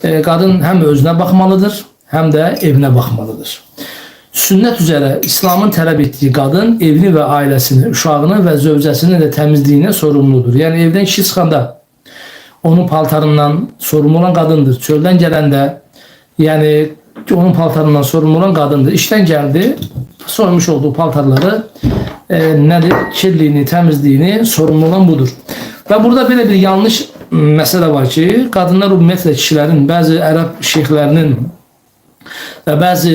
Qadın həm özünə baxmalıdır, həm də evinə baxmalıdır. Sünnət üzrə İslamın tələb etdiyi qadın evini və ailəsini, uşağını və zövcəsinin də təmizliyinə sorumludur. Yəni evdən kişi çıxanda onun paltarından sorumlu olan qadındır. Çöldən gələndə, yəni onun paltarından sorumlu olan qadındır. İşdən gəldi, soymuş olduğu paltarları nədir? Kirliyini, təmizliyini sorumlu olan budur. Və burada belə bir yanlış məsələ var ki, qadınlar ümumiyyətlə kişilərin, bəzi ərəb şeyxlərinin və bəzi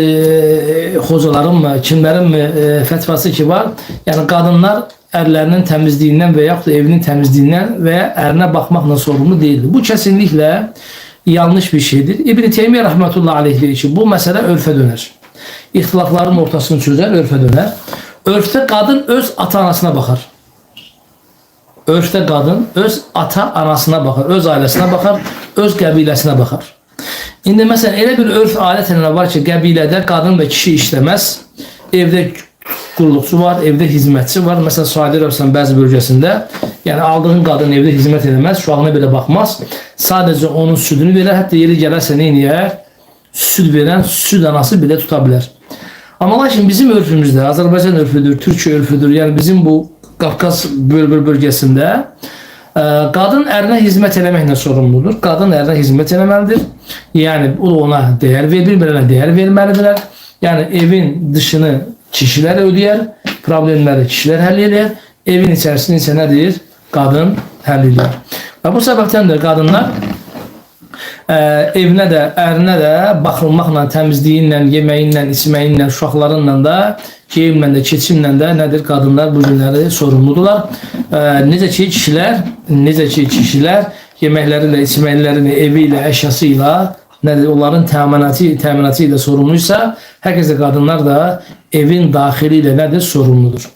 hocaların mı, kimlərin mi fətvası ki var, yəni qadınlar ərlərinin təmizliyindən və yaxud da evinin təmizliyindən və ya ərinə baxmaqla sorumlu deyildir. Bu kəsinliklə yanlış bir şeydir. İbn-i Teymiyyə rəhmətullah aleyh deyir ki, bu məsələ örfə dönər. İxtilafların ortasını çözər, örfə dönər. Örfdə qadın öz ata-anasına baxar. Örfdə qadın öz ata-anasına baxar, öz ailəsinə baxar, öz qəbiləsinə baxar. İndi məsələn elə bir örf adət-ənənə var ki, qəbilədə qadın və kişi işləməz. Evdə qulluqçu var, evdə hizmətçi var. Məsələn, Saudi Ərəbistan bəzi bölgəsində, yəni aldığın qadın evdə hizmət edəməz, uşağına belə baxmaz. Sadəcə onun südünü verər, hətta yeri gələrsə nə edir? Süd verən süd anası belə tuta bilər. Amma lakin bizim örfümüzdə, Azərbaycan örfüdür, Türkiyə örfüdür, yəni bizim bu Qafqaz bölgəsində qadın ərinə hizmət eləməklə sorumludur. Qadın ərinə hizmət eləməlidir. Yəni o da ona dəyər verir, belə dəyər verməlidirlər. Yəni evin dışını kişilər ödəyər, problemləri kişilər həll edir. Evin içərisini isə nədir? Qadın həll edir. Və bu səbəbdən də qadınlar evinə də, ərinə də baxılmaqla, təmizliyinlə, yeməyinlə, içməyinlə, uşaqlarınla da, geyimlə də, keçimlə də nədir? Qadınlar bu günləri sorumludurlar. Necə ki kişilər yeməkləri ilə, içməklərini, evi ilə, əşyası ilə, nədir? Onların təminatı ilə sorumluysa, hər kəsə qadınlar da evin daxili ilə nədir? Sorumludur.